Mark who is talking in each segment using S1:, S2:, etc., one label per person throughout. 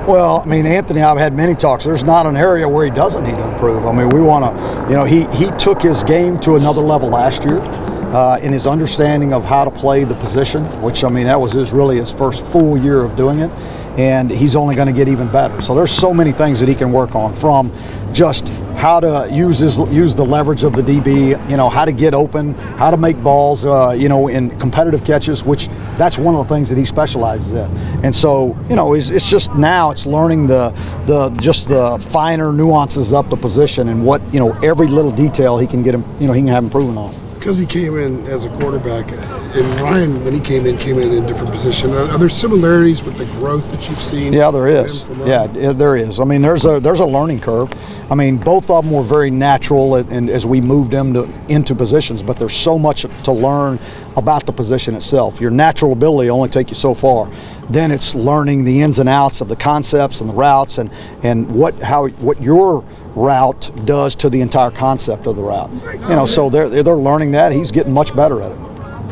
S1: Well, I mean, Anthony, I've had many talks. There's not an area where he doesn't need to improve. I mean, we want to, you know, he took his game to another level last year in his understanding of how to play the position, which, I mean, that was really his first full year of doing it. And he's only going to get even better. So there's so many things that he can work on, from just how to use the leverage of the DB, you know, how to get open, how to make balls, you know, in competitive catches, which that's one of the things that he specializes in. And so, you know, it's just now it's learning just the finer nuances of the position and what, you know, every little detail he can get him, you know, he can have improvement on.
S2: Because he came in as a quarterback, and Ryan, when he came in a different position. Are there similarities with the growth that you've seen?
S1: Yeah, there is. Yeah, there is. I mean, there's a learning curve. I mean, both of them were very natural, and as we moved them into positions. But there's so much to learn about the position itself. Your natural ability only take you so far. Then it's learning the ins and outs of the concepts and the routes, and what your route does to the entire concept of the route. You know, so they're learning that. He's getting much better at it.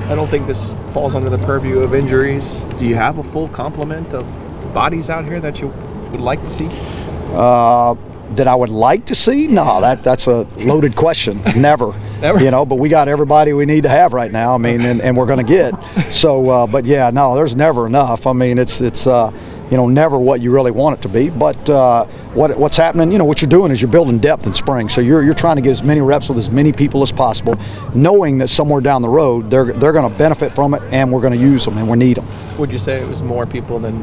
S3: I don't think this falls under the purview of injuries. Do you have a full complement of bodies out here that you would like to see?
S1: That I would like to see? No, that's a loaded question. Never.
S3: Never.
S1: You know, but we got everybody we need to have right now. I mean, and we're going to get. So, but yeah, no, there's never enough. I mean, it's you know, never what you really want it to be. But what's happening, you know, what you're doing is you're building depth in spring. So you're trying to get as many reps with as many people as possible, knowing that somewhere down the road they're going to benefit from it, and we're going to use them and we need them.
S3: Would you say it was more people than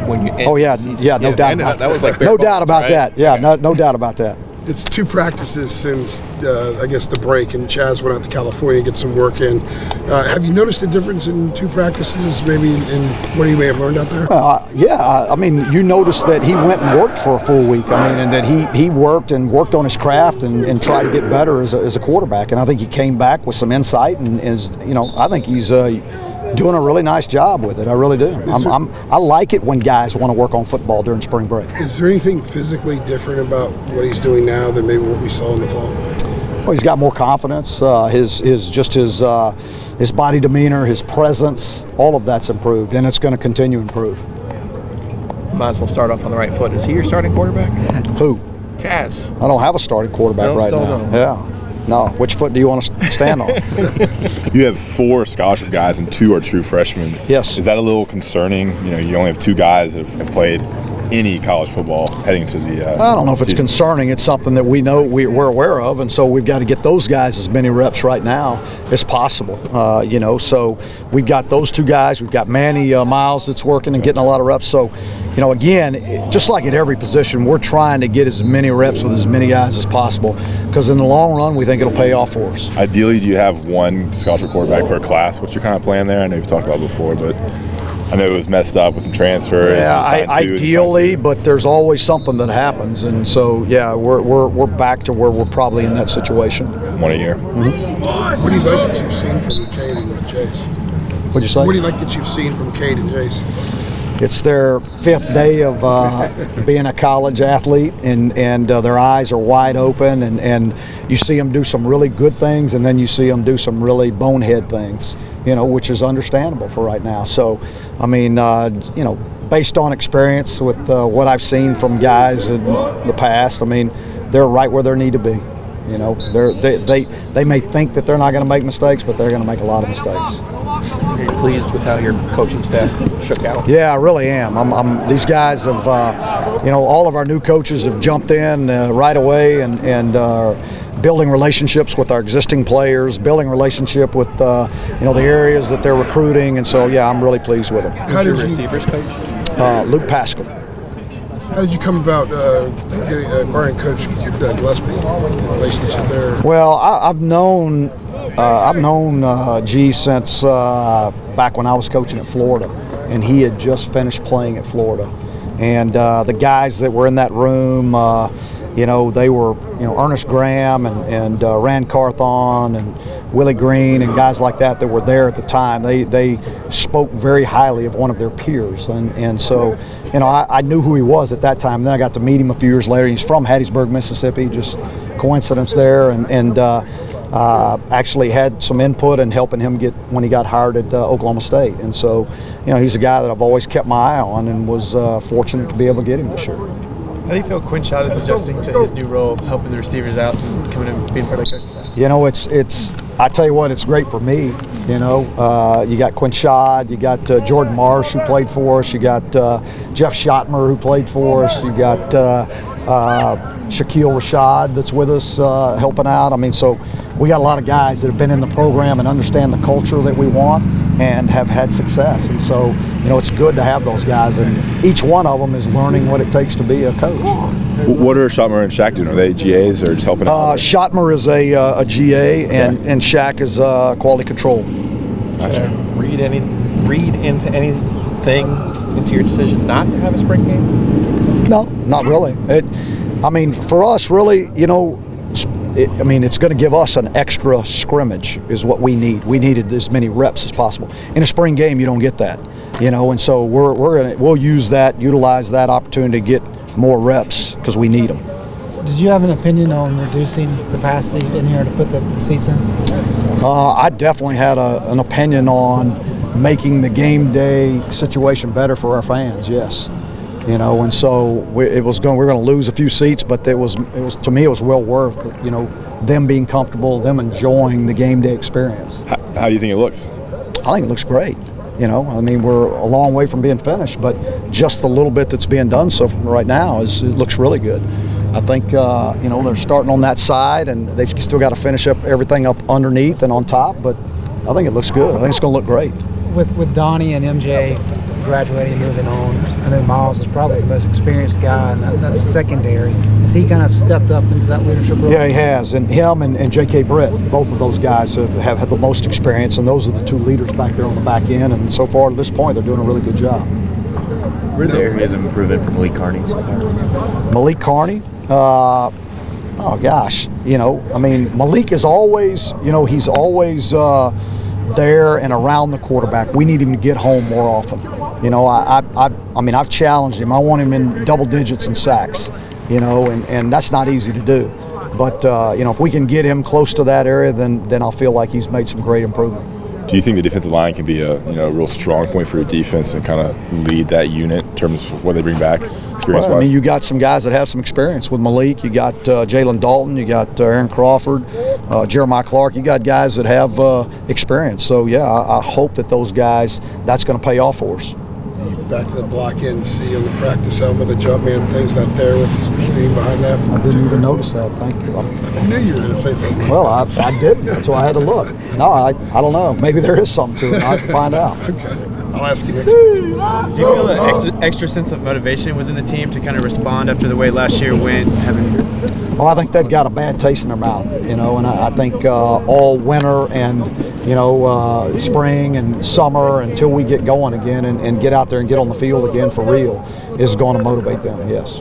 S3: when you?
S1: Oh yeah, no doubt about that.
S3: That was like
S1: no doubt about that. Yeah, okay. no doubt about that.
S2: It's 2 practices since, I guess, the break, and Chaz went out to California to get some work in. Have you noticed a difference in 2 practices, maybe in what you may have learned out there?
S1: Yeah, I mean, you noticed that he went and worked for a full week. I mean, and that he worked on his craft and tried to get better as a quarterback. And I think he came back with some insight, and is, you know, I think he's doing a really nice job with it. I really do. I like it when guys want to work on football during spring break.
S2: Is there anything physically different about what he's doing now than maybe what we saw in the fall?
S1: Well, he's got more confidence. His body demeanor, his presence, all of that's improved, and it's going to continue to improve.
S3: Might as well start off on the right foot. Is he your starting quarterback?
S1: Who?
S3: Chaz.
S1: I don't have a starting quarterback right now.
S3: No.
S1: Yeah. No, which foot do you want to stand on?
S4: You have 4 scholarship guys and 2 are true freshmen.
S1: Yes.
S4: Is that a little concerning? You know, you only have 2 guys that have played any college football heading to the
S1: I don't know if it's concerning. It's something that we know we're aware of, and so we've got to get those guys as many reps right now as possible. You know, so we've got those 2 guys. We've got Manny Miles that's working and getting a lot of reps. So, you know, again, just like at every position, we're trying to get as many reps with as many guys as possible, because in the long run, we think it'll pay off for us.
S4: Ideally, do you have 1 scholarship quarterback per class? What's your kind of plan there? I know you've talked about it before, but I know it was messed up with some transfers.
S1: Yeah, ideally, but there's always something that happens, and so yeah, we're back to where we're probably in that situation.
S4: 1 a year.
S2: Mm-hmm. What do you like that you've seen from Cade and Chase?
S1: What'd you say?
S2: What do you like that you've seen from Cade and Chase?
S1: It's their 5th day of being a college athlete, and their eyes are wide open, and you see them do some really good things, and then you see them do some really bonehead things, you know, which is understandable for right now. So, I mean, you know, based on experience with what I've seen from guys in the past, I mean, they're right where they need to be. You know, they may think that they're not going to make mistakes, but they're going to make a lot of mistakes.
S3: Are you pleased with how your coaching staff shook out?
S1: Yeah, I really am. These guys have, you know, all of our new coaches have jumped in right away and building relationships with our existing players, building relationship with, you know, the areas that they're recruiting, and so yeah, I'm really pleased with them.
S3: Who's your receivers coach?
S1: Luke Pascal.
S2: How did you come about acquiring Coach Gillespie? Relationship there?
S1: Well, I've known G since back when I was coaching at Florida, and he had just finished playing at Florida. And the guys that were in that room, you know, they were, you know, Ernest Graham and Rand Carthon and Willie Green and guys like that were there at the time. They spoke very highly of one of their peers, and so, you know, I knew who he was at that time. And then I got to meet him a few years later. He's from Hattiesburg, Mississippi, just coincidence there, and actually had some input in helping him get when he got hired at Oklahoma State. And so, he's a guy that I've always kept my eye on, and was fortunate to be able to get him this year.
S5: How do you feel Quinn Schott is adjusting to his new role, helping the receivers out and coming in and being part of the coaching staff?
S1: It's I tell you what, it's great for me. You got Quinn Schott, you got Jordan Marsh, who played for us, you got Jeff Schottmer, who played for us, you got Shaquille Rashad that's with us helping out. I mean, so we got a lot of guys that have been in the program and understand the culture that we want and have had success. And so, it's good to have those guys, and each one of them is learning what it takes to be a coach.
S4: What are Schottmer and Shaq doing? Are they GAs or just helping out?
S1: Schottmer is a GA, and Shaq is quality control.
S3: Gotcha. Read into anything into your decision not to have a spring game?
S1: No, not really. For us, really, it's going to give us an extra scrimmage is what we need. We needed as many reps as possible. In a spring game, you don't get that, and so we'll utilize that opportunity to get more reps because we need them.
S6: Did you have an opinion on reducing capacity in here to put the seats in?
S1: I definitely had an opinion on making the game day situation better for our fans. Yes. And so we're going to lose a few seats, but it was to me, it was well worth it, them being comfortable, them enjoying the game day experience.
S4: How do you think it looks?
S1: I think it looks great. We're a long way from being finished, but just the little bit that's being done so right now it looks really good. I think they're starting on that side, and they've still got to finish up everything up underneath and on top, but I think it looks good. I think it's going to look great.
S6: With Donnie and MJ graduating and moving on, I know Miles is probably the most experienced guy in that secondary. Has he kind of stepped up into that leadership role?
S1: Yeah, he has. And him and J.K. Britt, both of those guys have had the most experience, and those are the two leaders back there on the back end. And so far to this point, they're doing a really good job.
S3: Where are the areas of improvement for Malik Carney so far?
S1: Malik Carney? Oh, gosh. Malik is always, he's always there and around the quarterback. We need him to get home more often. I've challenged him. I want him in double digits in sacks, and that's not easy to do. But, if we can get him close to that area, then I'll feel like he's made some great improvement.
S4: Do you think the defensive line can be a real strong point for your defense and kind of lead that unit in terms of what they bring back experience-wise?
S1: Well, you got some guys that have some experience with Malik. You got Jalen Dalton. You got Aaron Crawford, Jeremiah Clark. You got guys that have experience. So, yeah, I hope that those guys, that's going to pay off for us.
S2: Back to the block end, see on the practice helmet, the jump man thing's not there with the screen behind that.
S1: I didn't even notice that. Thank you.
S2: I knew you were going to say something.
S1: Well, I didn't. That's why I had to look. No, I don't know. Maybe there is something to it. I have to find out.
S2: Okay. I'll ask you next week.
S5: Do you feel an extra sense of motivation within the team to kind of respond after the way last year went?
S1: Well, I think they've got a bad taste in their mouth, and I think all winter and, spring and summer until we get going again and get out there and get on the field again for real is going to motivate them, yes.